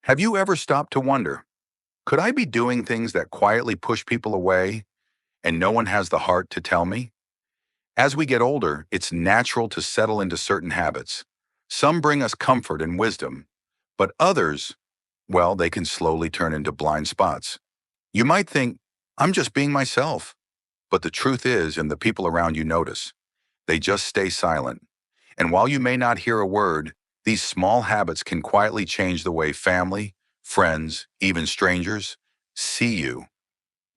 Have you ever stopped to wonder, could I be doing things that quietly push people away and no one has the heart to tell me? As we get older, it's natural to settle into certain habits. Some bring us comfort and wisdom, but others, well, they can slowly turn into blind spots. You might think, I'm just being myself, but the truth is, and the people around you notice, they just stay silent. And while you may not hear a word, these small habits can quietly change the way family, friends, even strangers see you.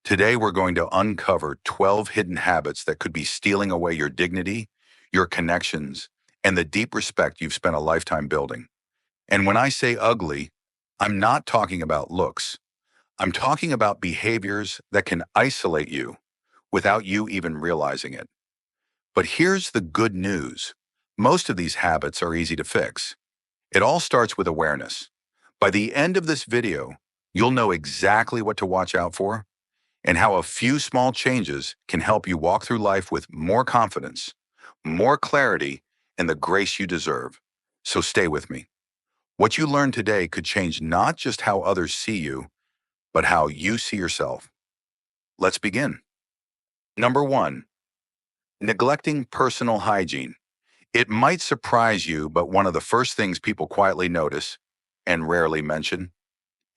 Today, we're going to uncover 12 hidden habits that could be stealing away your dignity, your connections, and the deep respect you've spent a lifetime building. And when I say ugly, I'm not talking about looks. I'm talking about behaviors that can isolate you without you even realizing it. But here's the good news. Most of these habits are easy to fix. It all starts with awareness. By the end of this video, you'll know exactly what to watch out for and how a few small changes can help you walk through life with more confidence, more clarity, and the grace you deserve. So stay with me. What you learn today could change not just how others see you, but how you see yourself. Let's begin. Number one, neglecting personal hygiene. It might surprise you, but one of the first things people quietly notice, and rarely mention,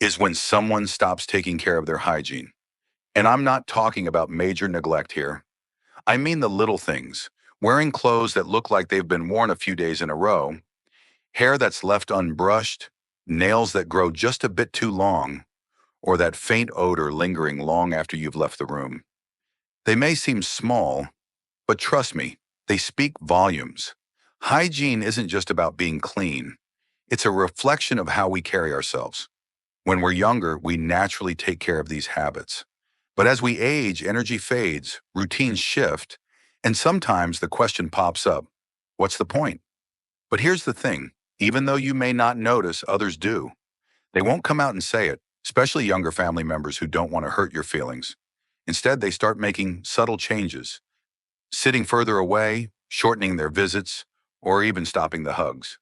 is when someone stops taking care of their hygiene. And I'm not talking about major neglect here. I mean the little things. Wearing clothes that look like they've been worn a few days in a row, hair that's left unbrushed, nails that grow just a bit too long, or that faint odor lingering long after you've left the room. They may seem small, but trust me, they speak volumes. Hygiene isn't just about being clean. It's a reflection of how we carry ourselves. When we're younger, we naturally take care of these habits. But as we age, energy fades, routines shift, and sometimes the question pops up, what's the point? But here's the thing, even though you may not notice, others do. They won't come out and say it, especially younger family members who don't want to hurt your feelings. Instead, they start making subtle changes, sitting further away, shortening their visits, or even stopping the hugs.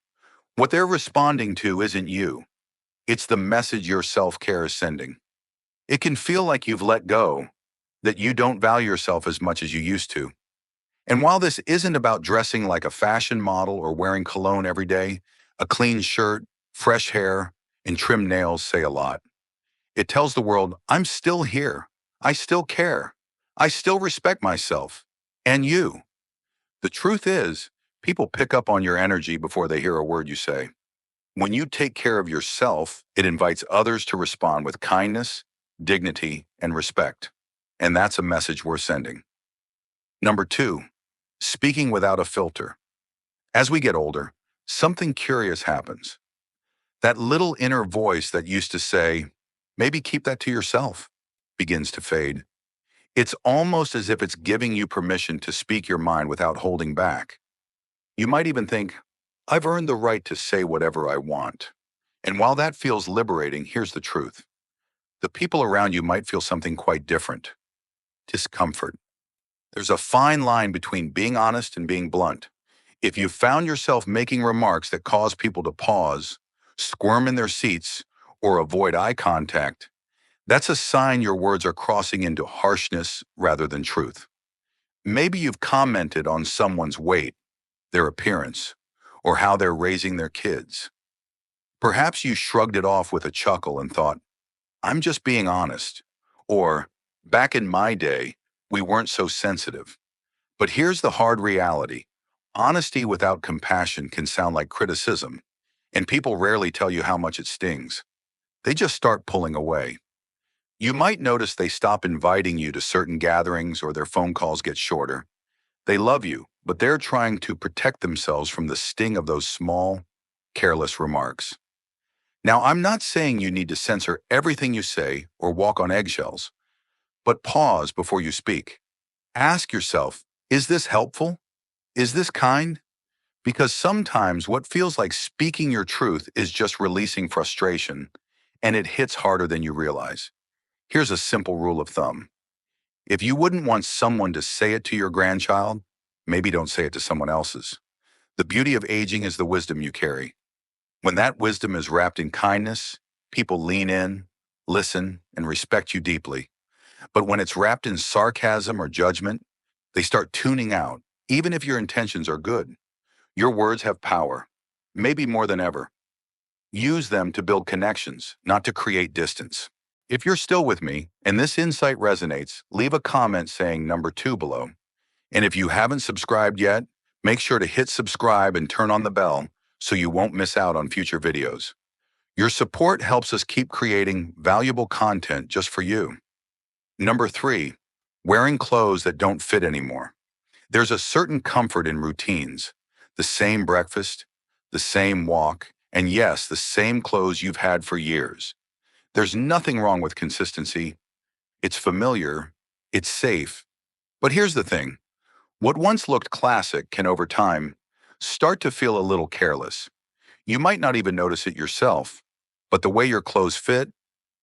What they're responding to isn't you. It's the message your self-care is sending. It can feel like you've let go, that you don't value yourself as much as you used to. And while this isn't about dressing like a fashion model or wearing cologne every day, a clean shirt, fresh hair, and trimmed nails say a lot. It tells the world, I'm still here. I still care. I still respect myself. And you. The truth is, people pick up on your energy before they hear a word you say. When you take care of yourself, it invites others to respond with kindness, dignity, and respect. And that's a message we're sending. Number two, speaking without a filter. As we get older, something curious happens. That little inner voice that used to say, maybe keep that to yourself, begins to fade. It's almost as if it's giving you permission to speak your mind without holding back. You might even think, I've earned the right to say whatever I want. And while that feels liberating, here's the truth. The people around you might feel something quite different. Discomfort. There's a fine line between being honest and being blunt. If you found yourself making remarks that cause people to pause, squirm in their seats, or avoid eye contact, that's a sign your words are crossing into harshness rather than truth. Maybe you've commented on someone's weight, their appearance, or how they're raising their kids. Perhaps you shrugged it off with a chuckle and thought, I'm just being honest. Or, back in my day, we weren't so sensitive. But here's the hard reality. Honesty without compassion can sound like criticism, and people rarely tell you how much it stings. They just start pulling away. You might notice they stop inviting you to certain gatherings or their phone calls get shorter. They love you, but they're trying to protect themselves from the sting of those small, careless remarks. Now, I'm not saying you need to censor everything you say or walk on eggshells, but pause before you speak. Ask yourself, is this helpful? Is this kind? Because sometimes what feels like speaking your truth is just releasing frustration, and it hits harder than you realize. Here's a simple rule of thumb. If you wouldn't want someone to say it to your grandchild, maybe don't say it to someone else's. The beauty of aging is the wisdom you carry. When that wisdom is wrapped in kindness, People lean in, listen, and respect you deeply. But when it's wrapped in sarcasm or judgment, they start tuning out, even if your intentions are good. Your words have power, maybe more than ever. Use them to build connections, not to create distance. If you're still with me and this insight resonates, leave a comment saying number 2 below. And if you haven't subscribed yet, make sure to hit subscribe and turn on the bell so you won't miss out on future videos. Your support helps us keep creating valuable content just for you. Number 3, wearing clothes that don't fit anymore. There's a certain comfort in routines. The same breakfast, the same walk, and yes, the same clothes you've had for years. There's nothing wrong with consistency. It's familiar, it's safe. But here's the thing. What once looked classic can over time start to feel a little careless. You might not even notice it yourself, but the way your clothes fit,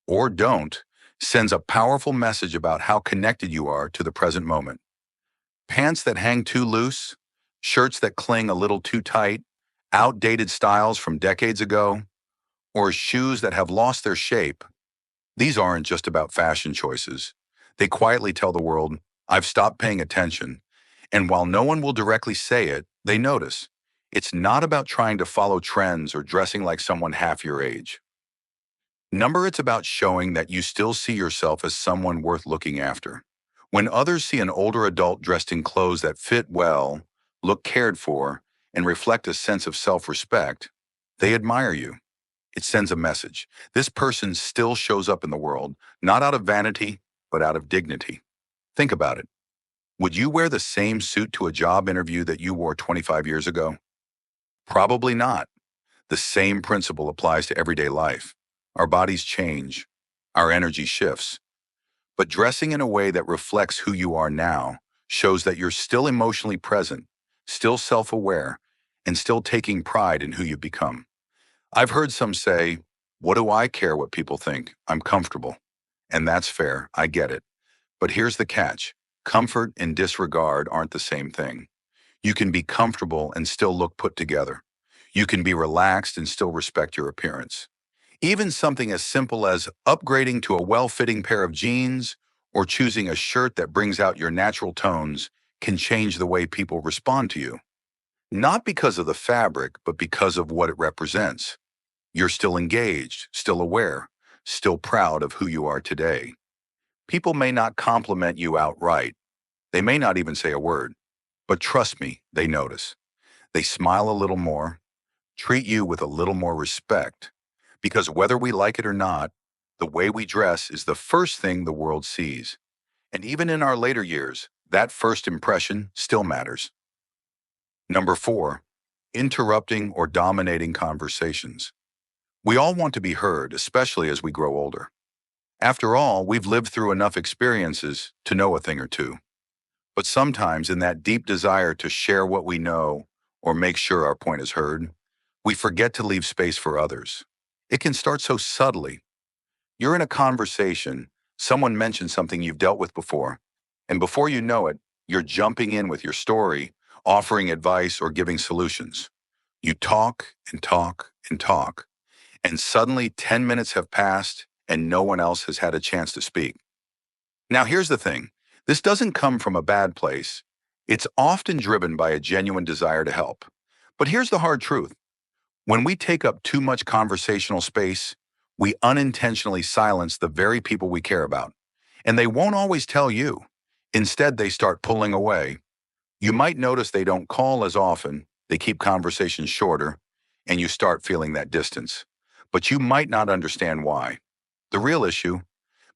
or don't, sends a powerful message about how connected you are to the present moment. Pants that hang too loose, shirts that cling a little too tight, outdated styles from decades ago, or shoes that have lost their shape. These aren't just about fashion choices. They quietly tell the world, I've stopped paying attention. And while no one will directly say it, they notice. It's not about trying to follow trends or dressing like someone half your age. It's about showing that you still see yourself as someone worth looking after. When others see an older adult dressed in clothes that fit well, look cared for, and reflect a sense of self-respect, they admire you. It sends a message. This person still shows up in the world, not out of vanity, but out of dignity. Think about it. Would you wear the same suit to a job interview that you wore 25 years ago? Probably not. The same principle applies to everyday life. Our bodies change. Our energy shifts. But dressing in a way that reflects who you are now shows that you're still emotionally present, still self-aware, and still taking pride in who you become. I've heard some say, what do I care what people think? I'm comfortable. And that's fair, I get it. But here's the catch. Comfort and disregard aren't the same thing. You can be comfortable and still look put together. You can be relaxed and still respect your appearance. Even something as simple as upgrading to a well-fitting pair of jeans or choosing a shirt that brings out your natural tones can change the way people respond to you. Not because of the fabric, but because of what it represents. You're still engaged, still aware, still proud of who you are today. People may not compliment you outright. They may not even say a word. But trust me, they notice. They smile a little more, treat you with a little more respect. Because whether we like it or not, the way we dress is the first thing the world sees. And even in our later years, that first impression still matters. Number 4, interrupting or dominating conversations. We all want to be heard, especially as we grow older. After all, we've lived through enough experiences to know a thing or two. But sometimes in that deep desire to share what we know or make sure our point is heard, we forget to leave space for others. It can start so subtly. You're in a conversation, someone mentions something you've dealt with before, and before you know it, you're jumping in with your story, offering advice or giving solutions. You talk and talk and talk, and suddenly 10 minutes have passed and no one else has had a chance to speak. Now here's the thing. This doesn't come from a bad place. It's often driven by a genuine desire to help. But here's the hard truth. When we take up too much conversational space, we unintentionally silence the very people we care about. And they won't always tell you. Instead, they start pulling away. You might notice they don't call as often, they keep conversations shorter, and you start feeling that distance. But you might not understand why. The real issue,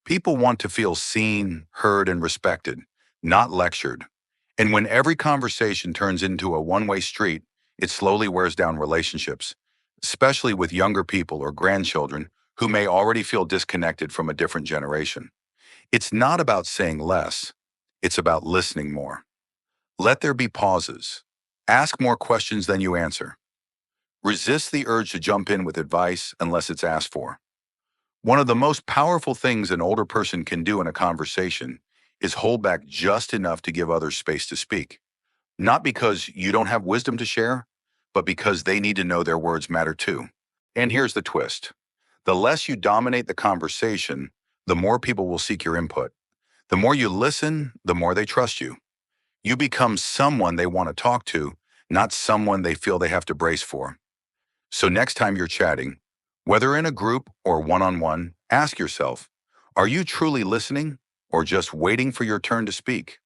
people want to feel seen, heard, and respected, not lectured. And when every conversation turns into a one-way street, it slowly wears down relationships, especially with younger people or grandchildren who may already feel disconnected from a different generation. It's not about saying less, it's about listening more. Let there be pauses. Ask more questions than you answer. Resist the urge to jump in with advice unless it's asked for. One of the most powerful things an older person can do in a conversation is hold back just enough to give others space to speak. Not because you don't have wisdom to share, but because they need to know their words matter too. And here's the twist. The less you dominate the conversation, the more people will seek your input. The more you listen, the more they trust you. You become someone they want to talk to, not someone they feel they have to brace for. So next time you're chatting, whether in a group or one-on-one, ask yourself, are you truly listening or just waiting for your turn to speak?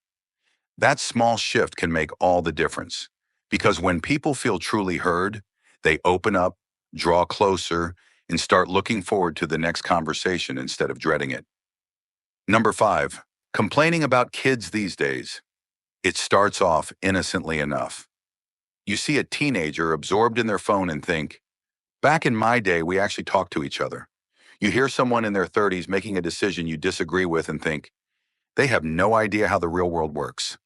That small shift can make all the difference. Because when people feel truly heard, they open up, draw closer, and start looking forward to the next conversation instead of dreading it. Number 5, complaining about kids these days. It starts off innocently enough. You see a teenager absorbed in their phone and think, back in my day, we actually talked to each other. You hear someone in their 30s making a decision you disagree with and think, they have no idea how the real world works.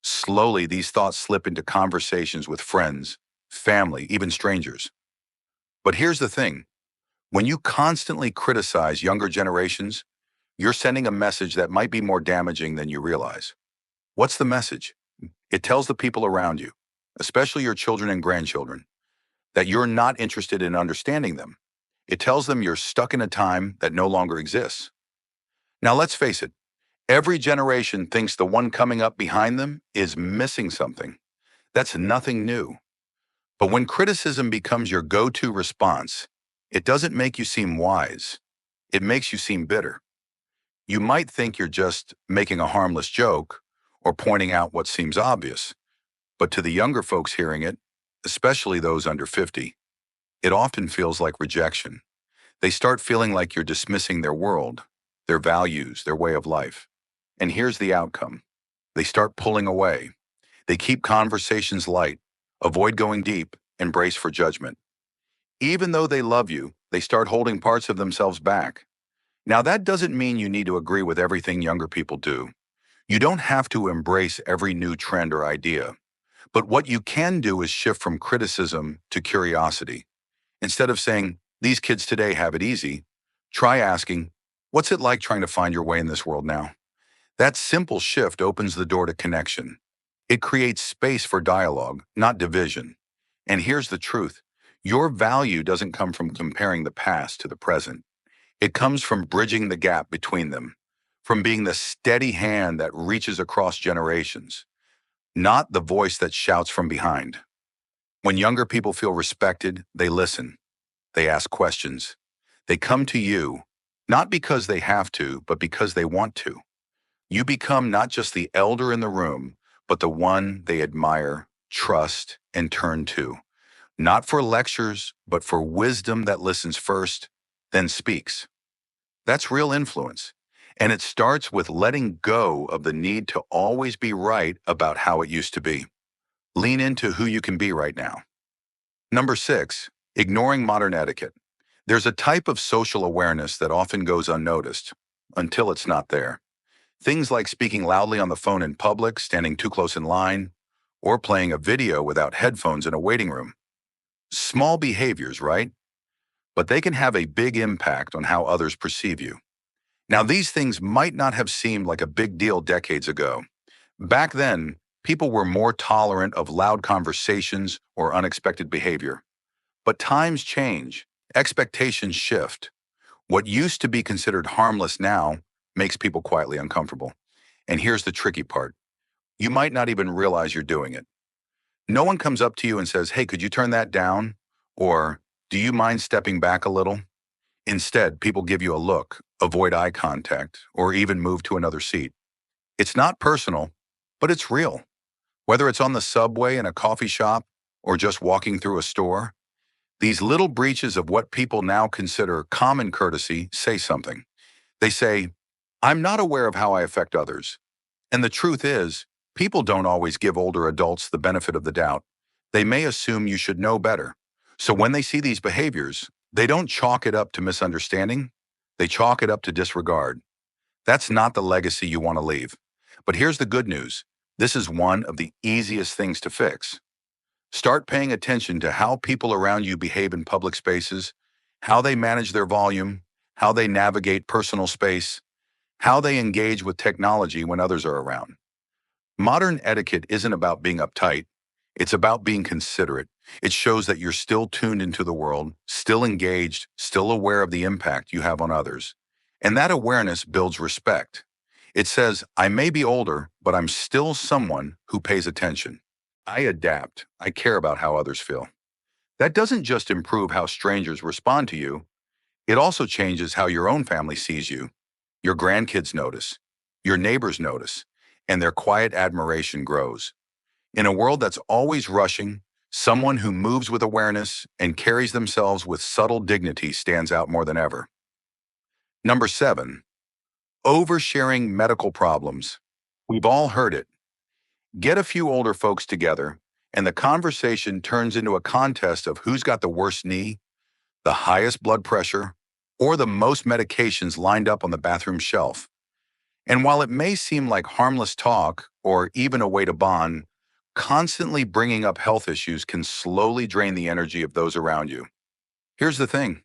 Slowly, these thoughts slip into conversations with friends, family, even strangers. But here's the thing. When you constantly criticize younger generations, you're sending a message that might be more damaging than you realize. What's the message? It tells the people around you, especially your children and grandchildren, that you're not interested in understanding them. It tells them you're stuck in a time that no longer exists. Now let's face it, every generation thinks the one coming up behind them is missing something. That's nothing new. But when criticism becomes your go-to response, it doesn't make you seem wise. It makes you seem bitter. You might think you're just making a harmless joke or pointing out what seems obvious. But to the younger folks hearing it, especially those under 50, it often feels like rejection. They start feeling like you're dismissing their world, their values, their way of life. And here's the outcome. They start pulling away. They keep conversations light, avoid going deep, and brace for judgment. Even though they love you, they start holding parts of themselves back. Now, that doesn't mean you need to agree with everything younger people do. You don't have to embrace every new trend or idea. But what you can do is shift from criticism to curiosity. Instead of saying, these kids today have it easy, try asking, what's it like trying to find your way in this world now? That simple shift opens the door to connection. It creates space for dialogue, not division. And here's the truth. Your value doesn't come from comparing the past to the present. It comes from bridging the gap between them, from being the steady hand that reaches across generations, not the voice that shouts from behind. When younger people feel respected, they listen. They ask questions. They come to you, not because they have to, but because they want to. You become not just the elder in the room, but the one they admire, trust, and turn to. Not for lectures, but for wisdom that listens first, then speaks. That's real influence. And it starts with letting go of the need to always be right about how it used to be. Lean into who you can be right now. Number 6, ignoring modern etiquette. There's a type of social awareness that often goes unnoticed until it's not there. Things like speaking loudly on the phone in public, standing too close in line, or playing a video without headphones in a waiting room. Small behaviors, right? But they can have a big impact on how others perceive you. Now, these things might not have seemed like a big deal decades ago. Back then, people were more tolerant of loud conversations or unexpected behavior. But times change, expectations shift. What used to be considered harmless now makes people quietly uncomfortable. And here's the tricky part. You might not even realize you're doing it. No one comes up to you and says, hey, could you turn that down? Or, do you mind stepping back a little? Instead, people give you a look, avoid eye contact, or even move to another seat. It's not personal, but it's real. Whether it's on the subway, in a coffee shop, or just walking through a store, these little breaches of what people now consider common courtesy say something. They say, I'm not aware of how I affect others. And the truth is, people don't always give older adults the benefit of the doubt. They may assume you should know better. So when they see these behaviors, they don't chalk it up to misunderstanding. They chalk it up to disregard. That's not the legacy you want to leave. But here's the good news. This is one of the easiest things to fix. Start paying attention to how people around you behave in public spaces, how they manage their volume, how they navigate personal space, how they engage with technology when others are around. Modern etiquette isn't about being uptight. It's about being considerate. It shows that you're still tuned into the world, still engaged, still aware of the impact you have on others. And that awareness builds respect. It says, I may be older, but I'm still someone who pays attention. I adapt. I care about how others feel. That doesn't just improve how strangers respond to you, it also changes how your own family sees you. Your grandkids notice, your neighbors notice, and their quiet admiration grows. In a world that's always rushing, someone who moves with awareness and carries themselves with subtle dignity stands out more than ever. Number 7, oversharing medical problems. We've all heard it. Get a few older folks together, and the conversation turns into a contest of who's got the worst knee, the highest blood pressure, or the most medications lined up on the bathroom shelf. And while it may seem like harmless talk or even a way to bond, constantly bringing up health issues can slowly drain the energy of those around you. Here's the thing.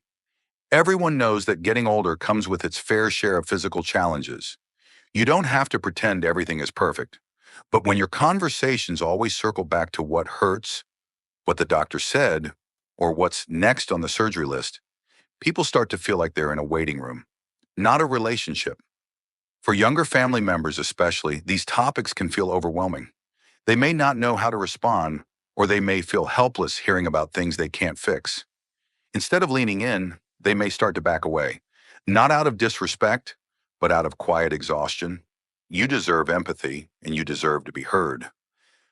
Everyone knows that getting older comes with its fair share of physical challenges. You don't have to pretend everything is perfect. But when your conversations always circle back to what hurts, what the doctor said, or what's next on the surgery list, people start to feel like they're in a waiting room, not a relationship. For younger family members especially, these topics can feel overwhelming. They may not know how to respond, or they may feel helpless hearing about things they can't fix. Instead of leaning in, they may start to back away, not out of disrespect, but out of quiet exhaustion. You deserve empathy, and you deserve to be heard.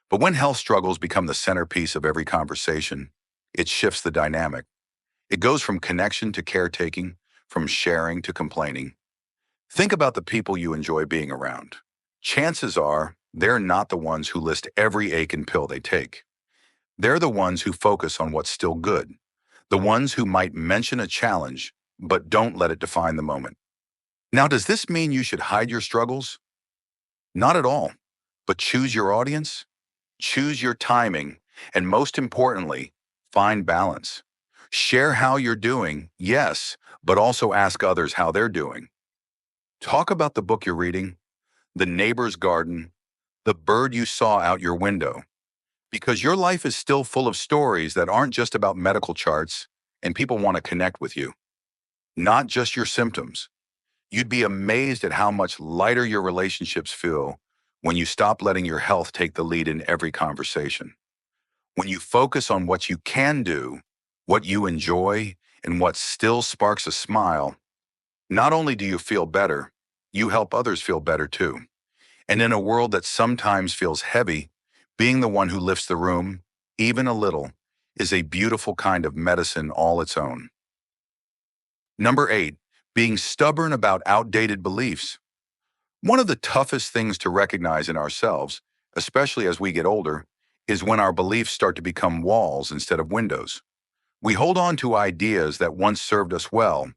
But when health struggles become the centerpiece of every conversation, it shifts the dynamic. It goes from connection to caretaking, from sharing to complaining. Think about the people you enjoy being around. Chances are they're not the ones who list every ache and pill they take. They're the ones who focus on what's still good, the ones who might mention a challenge, but don't let it define the moment. Now, does this mean you should hide your struggles? Not at all. But choose your audience, choose your timing, and most importantly, find balance. Share how you're doing, yes, but also ask others how they're doing. Talk about the book you're reading, the neighbor's garden, the bird you saw out your window, because your life is still full of stories that aren't just about medical charts, and people want to connect with you, not just your symptoms. You'd be amazed at how much lighter your relationships feel when you stop letting your health take the lead in every conversation. When you focus on what you can do, what you enjoy, and what still sparks a smile, not only do you feel better, you help others feel better too. And in a world that sometimes feels heavy, being the one who lifts the room, even a little, is a beautiful kind of medicine all its own. Number 8, being stubborn about outdated beliefs. One of the toughest things to recognize in ourselves, especially as we get older, is when our beliefs start to become walls instead of windows. We hold on to ideas that once served us well,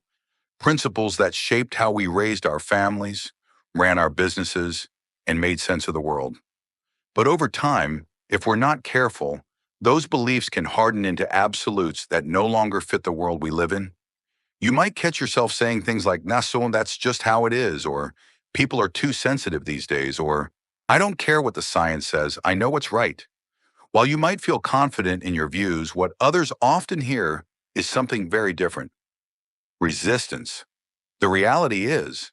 principles that shaped how we raised our families, ran our businesses, and made sense of the world. But over time, if we're not careful, those beliefs can harden into absolutes that no longer fit the world we live in. You might catch yourself saying things like, nah, so that's just how it is, or people are too sensitive these days, or I don't care what the science says, I know what's right. While you might feel confident in your views, what others often hear is something very different: resistance. The reality is,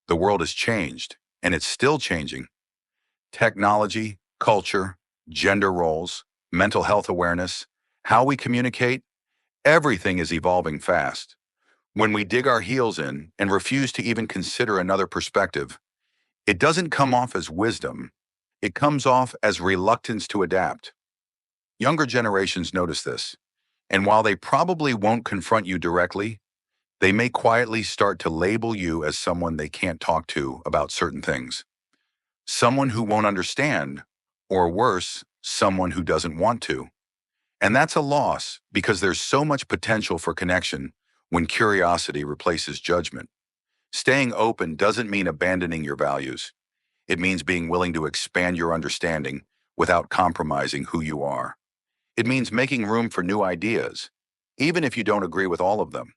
the world has changed, and it's still changing. Technology, culture, gender roles, mental health awareness, how we communicate, everything is evolving fast. When we dig our heels in and refuse to even consider another perspective, it doesn't come off as wisdom. It comes off as reluctance to adapt. Younger generations notice this, and while they probably won't confront you directly, they may quietly start to label you as someone they can't talk to about certain things. Someone who won't understand, or worse, someone who doesn't want to. And that's a loss because there's so much potential for connection when curiosity replaces judgment. Staying open doesn't mean abandoning your values. It means being willing to expand your understanding without compromising who you are. It means making room for new ideas, even if you don't agree with all of them.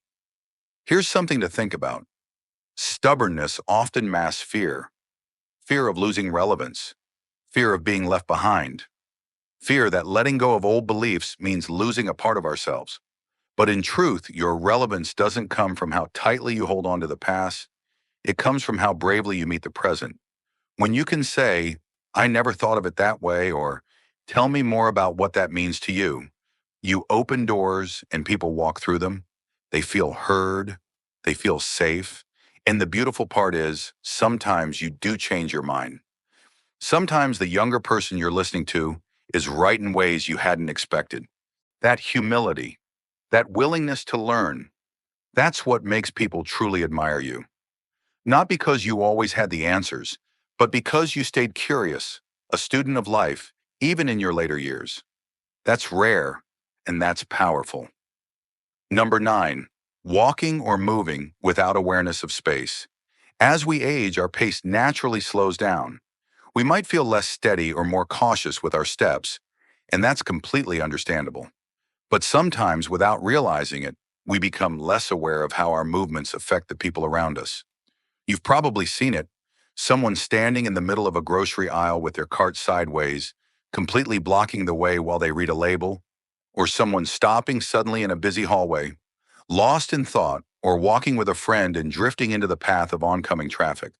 Here's something to think about. Stubbornness often masks fear: fear of losing relevance, fear of being left behind, Fear that letting go of old beliefs means losing a part of ourselves. But in truth, your relevance doesn't come from how tightly you hold on to the past. It comes from how bravely you meet the present. When you can say, I never thought of it that way, or tell me more about what that means to you, you open doors and people walk through them. They feel heard. They feel safe. And the beautiful part is sometimes you do change your mind. Sometimes the younger person you're listening to is right in ways you hadn't expected. That humility, that willingness to learn, that's what makes people truly admire you. Not because you always had the answers, but because you stayed curious, a student of life, even in your later years. That's rare, and that's powerful. Number 9, walking or moving without awareness of space. As we age, our pace naturally slows down. We might feel less steady or more cautious with our steps, and that's completely understandable. But sometimes, without realizing it, we become less aware of how our movements affect the people around us. You've probably seen it. Someone standing in the middle of a grocery aisle with their cart sideways, completely blocking the way while they read a label, or someone stopping suddenly in a busy hallway, lost in thought, or walking with a friend and drifting into the path of oncoming traffic.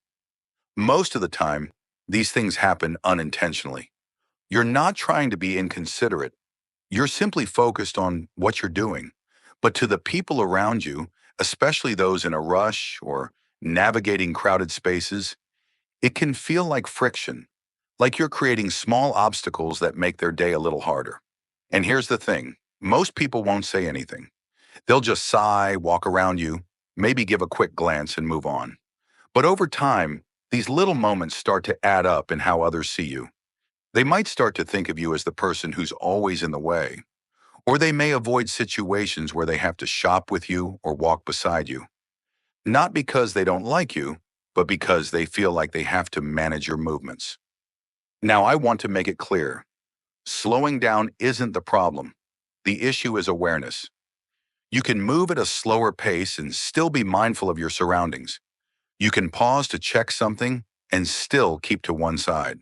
Most of the time, these things happen unintentionally. You're not trying to be inconsiderate. You're simply focused on what you're doing. But to the people around you, especially those in a rush or navigating crowded spaces, it can feel like friction, like you're creating small obstacles that make their day a little harder. And here's the thing, most people won't say anything. They'll just sigh, walk around you, maybe give a quick glance and move on. But over time, these little moments start to add up in how others see you. They might start to think of you as the person who's always in the way, or they may avoid situations where they have to shop with you or walk beside you. Not because they don't like you, but because they feel like they have to manage your movements. Now, I want to make it clear. Slowing down isn't the problem. The issue is awareness. You can move at a slower pace and still be mindful of your surroundings. You can pause to check something and still keep to one side.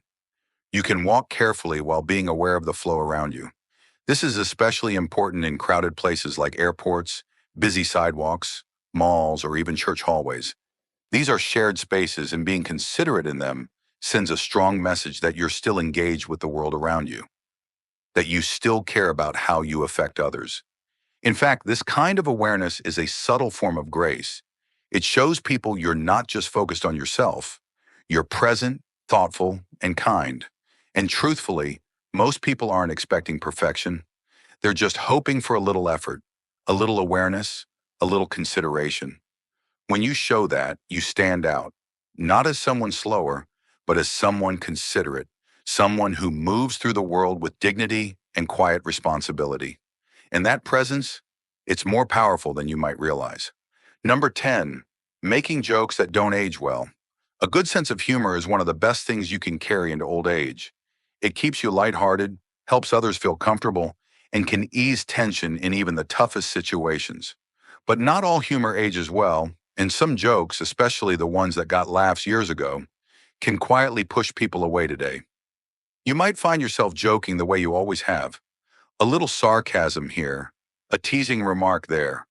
You can walk carefully while being aware of the flow around you. This is especially important in crowded places like airports, busy sidewalks, malls, or even church hallways. These are shared spaces, and being considerate in them sends a strong message that you're still engaged with the world around you, that you still care about how you affect others. In fact, this kind of awareness is a subtle form of grace. It shows people you're not just focused on yourself. You're present, thoughtful, and kind. And truthfully, most people aren't expecting perfection. They're just hoping for a little effort, a little awareness, a little consideration. When you show that, you stand out, not as someone slower, but as someone considerate, someone who moves through the world with dignity and quiet responsibility. And that presence, it's more powerful than you might realize. Number 10, making jokes that don't age well. A good sense of humor is one of the best things you can carry into old age. It keeps you lighthearted, helps others feel comfortable, and can ease tension in even the toughest situations. But not all humor ages well, and some jokes, especially the ones that got laughs years ago, can quietly push people away today. You might find yourself joking the way you always have, a little sarcasm here, a teasing remark there,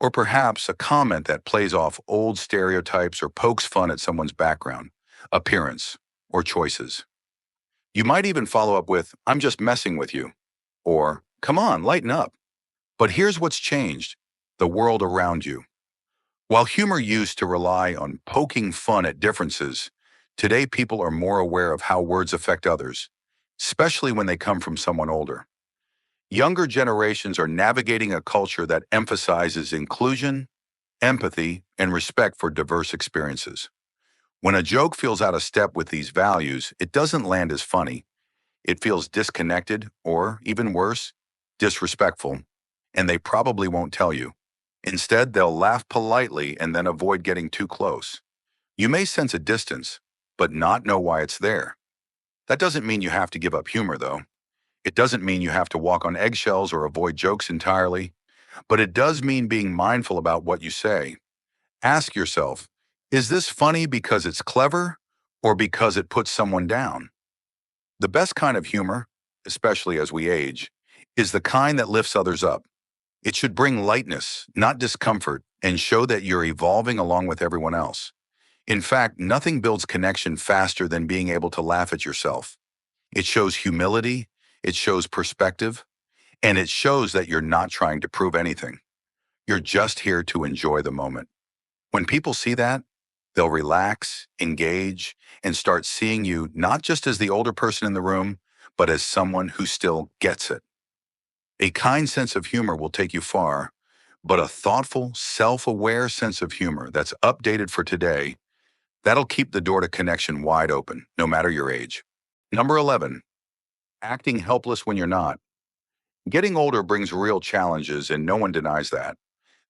or perhaps a comment that plays off old stereotypes or pokes fun at someone's background, appearance, or choices. You might even follow up with, I'm just messing with you, or come on, lighten up. But here's what's changed, the world around you. While humor used to rely on poking fun at differences, today people are more aware of how words affect others, especially when they come from someone older. Younger generations are navigating a culture that emphasizes inclusion, empathy, and respect for diverse experiences. When a joke feels out of step with these values, it doesn't land as funny. It feels disconnected or, even worse, disrespectful, and they probably won't tell you. Instead, they'll laugh politely and then avoid getting too close. You may sense a distance, but not know why it's there. That doesn't mean you have to give up humor, though. It doesn't mean you have to walk on eggshells or avoid jokes entirely, but it does mean being mindful about what you say. Ask yourself, is this funny because it's clever or because it puts someone down? The best kind of humor, especially as we age, is the kind that lifts others up. It should bring lightness, not discomfort, and show that you're evolving along with everyone else. In fact, nothing builds connection faster than being able to laugh at yourself. It shows humility, it shows perspective, and it shows that you're not trying to prove anything. You're just here to enjoy the moment. When people see that, they'll relax, engage, and start seeing you not just as the older person in the room, but as someone who still gets it. A kind sense of humor will take you far, but a thoughtful, self-aware sense of humor that's updated for today, that'll keep the door to connection wide open, no matter your age. Number 11, acting helpless when you're not. Getting older brings real challenges, and no one denies that.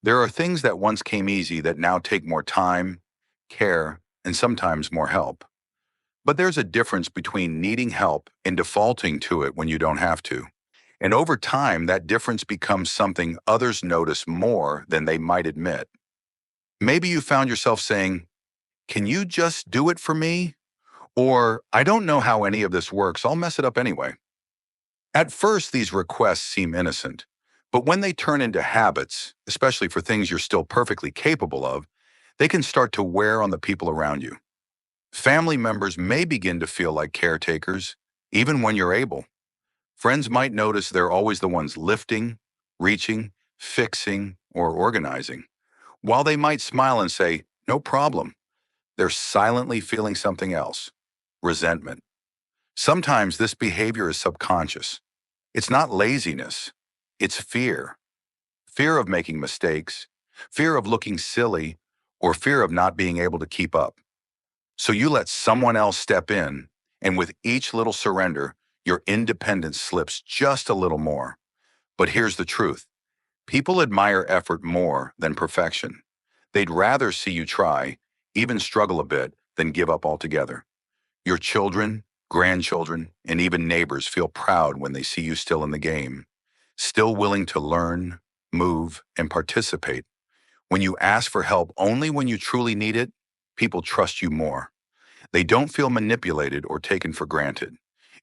There are things that once came easy that now take more time, care, and sometimes more help. But there's a difference between needing help and defaulting to it when you don't have to. And over time, that difference becomes something others notice more than they might admit. Maybe you found yourself saying, "Can you just do it for me?" Or, "I don't know how any of this works, I'll mess it up anyway." At first, these requests seem innocent, but when they turn into habits, especially for things you're still perfectly capable of, they can start to wear on the people around you. Family members may begin to feel like caretakers, even when you're able. Friends might notice they're always the ones lifting, reaching, fixing, or organizing. While they might smile and say, "No problem," they're silently feeling something else: resentment. Sometimes this behavior is subconscious. It's not laziness, it's fear. Fear of making mistakes, fear of looking silly, or fear of not being able to keep up. So you let someone else step in, and with each little surrender, your independence slips just a little more. But here's the truth: people admire effort more than perfection. They'd rather see you try, even struggle a bit, than give up altogether. Your children, grandchildren, and even neighbors feel proud when they see you still in the game, still willing to learn, move, and participate. When you ask for help only when you truly need it, people trust you more. They don't feel manipulated or taken for granted.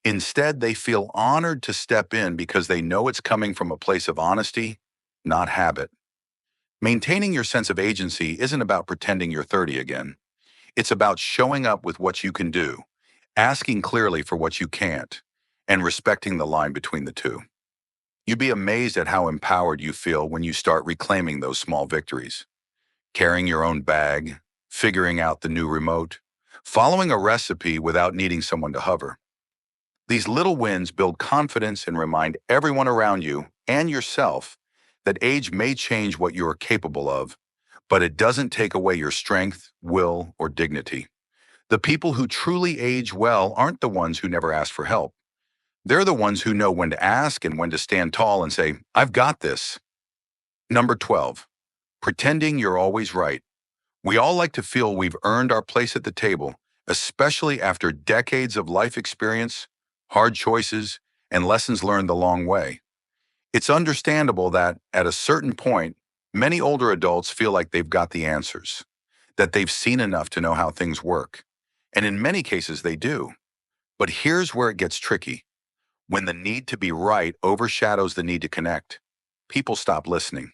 Instead, they feel honored to step in because they know it's coming from a place of honesty, not habit. Maintaining your sense of agency isn't about pretending you're 30 again. It's about showing up with what you can do, asking clearly for what you can't, and respecting the line between the two. You'd be amazed at how empowered you feel when you start reclaiming those small victories. Carrying your own bag, figuring out the new remote, following a recipe without needing someone to hover. These little wins build confidence and remind everyone around you and yourself that age may change what you are capable of, but it doesn't take away your strength, will, or dignity. The people who truly age well aren't the ones who never ask for help. They're the ones who know when to ask and when to stand tall and say, "I've got this." Number 12, pretending you're always right. We all like to feel we've earned our place at the table, especially after decades of life experience, hard choices, and lessons learned the long way. It's understandable that, at a certain point, many older adults feel like they've got the answers, that they've seen enough to know how things work. And in many cases, they do. But here's where it gets tricky. When the need to be right overshadows the need to connect, people stop listening.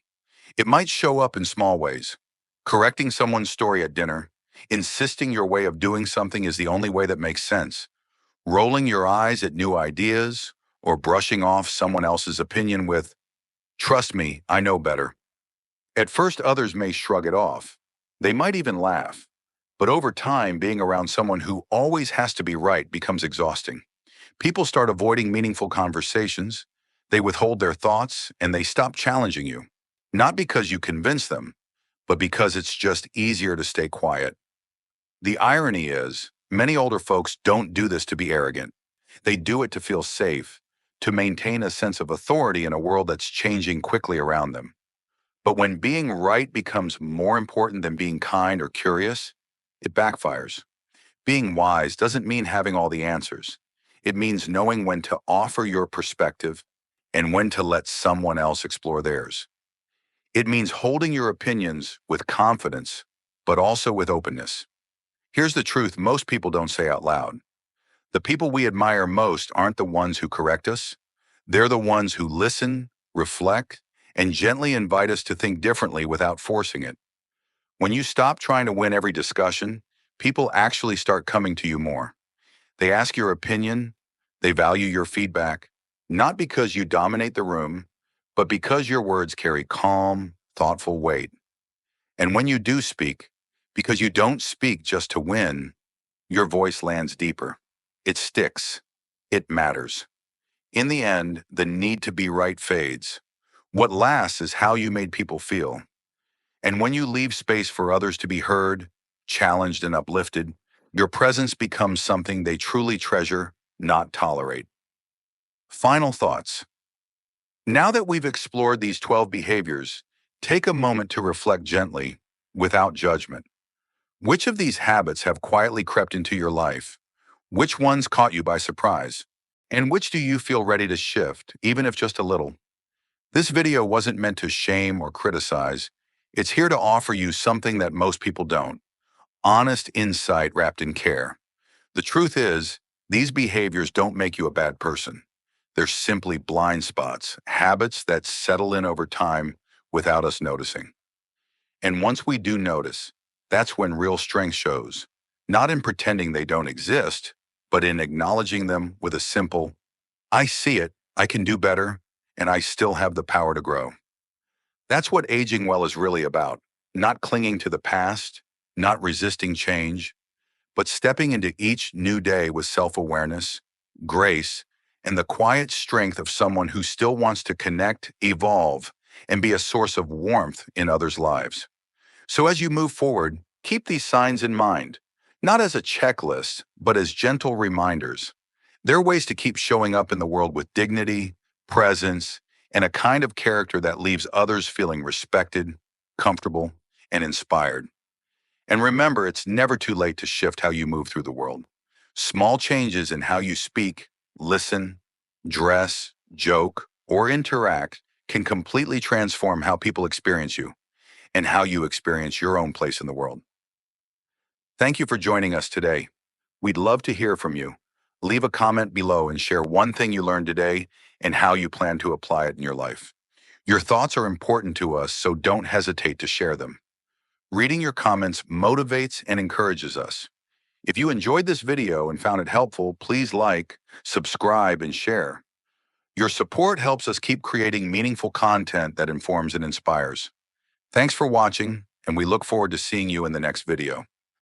It might show up in small ways: correcting someone's story at dinner, insisting your way of doing something is the only way that makes sense, rolling your eyes at new ideas, or brushing off someone else's opinion with, "Trust me, I know better." At first, others may shrug it off. They might even laugh. But over time, being around someone who always has to be right becomes exhausting. People start avoiding meaningful conversations, they withhold their thoughts, and they stop challenging you. Not because you convince them, but because it's just easier to stay quiet. The irony is, many older folks don't do this to be arrogant. They do it to feel safe, to maintain a sense of authority in a world that's changing quickly around them. But when being right becomes more important than being kind or curious, it backfires. Being wise doesn't mean having all the answers. It means knowing when to offer your perspective and when to let someone else explore theirs. It means holding your opinions with confidence, but also with openness. Here's the truth most people don't say out loud. The people we admire most aren't the ones who correct us. They're the ones who listen, reflect, and gently invite us to think differently without forcing it. When you stop trying to win every discussion, people actually start coming to you more. They ask your opinion, they value your feedback, not because you dominate the room, but because your words carry calm, thoughtful weight. And when you do speak, because you don't speak just to win, your voice lands deeper. It sticks. It matters. In the end, the need to be right fades. What lasts is how you made people feel. And when you leave space for others to be heard, challenged, and uplifted, your presence becomes something they truly treasure, not tolerate. Final thoughts. Now that we've explored these 12 behaviors, take a moment to reflect gently, without judgment. Which of these habits have quietly crept into your life? Which ones caught you by surprise? And which do you feel ready to shift, even if just a little? This video wasn't meant to shame or criticize. It's here to offer you something that most people don't: honest insight wrapped in care. The truth is, these behaviors don't make you a bad person. They're simply blind spots, habits that settle in over time without us noticing. And once we do notice, that's when real strength shows, not in pretending they don't exist, but in acknowledging them with a simple, "I see it, I can do better, and I still have the power to grow." That's what aging well is really about, not clinging to the past, not resisting change, but stepping into each new day with self-awareness, grace, and the quiet strength of someone who still wants to connect, evolve, and be a source of warmth in others' lives. So as you move forward, keep these signs in mind, not as a checklist, but as gentle reminders. They're ways to keep showing up in the world with dignity, presence, and a kind of character that leaves others feeling respected, comfortable, and inspired. And remember, it's never too late to shift how you move through the world. Small changes in how you speak, listen, dress, joke, or interact can completely transform how people experience you and how you experience your own place in the world. Thank you for joining us today. We'd love to hear from you. Leave a comment below and share one thing you learned today and how you plan to apply it in your life. Your thoughts are important to us, so don't hesitate to share them. Reading your comments motivates and encourages us. If you enjoyed this video and found it helpful, please like, subscribe, and share. Your support helps us keep creating meaningful content that informs and inspires. Thanks for watching, and we look forward to seeing you in the next video.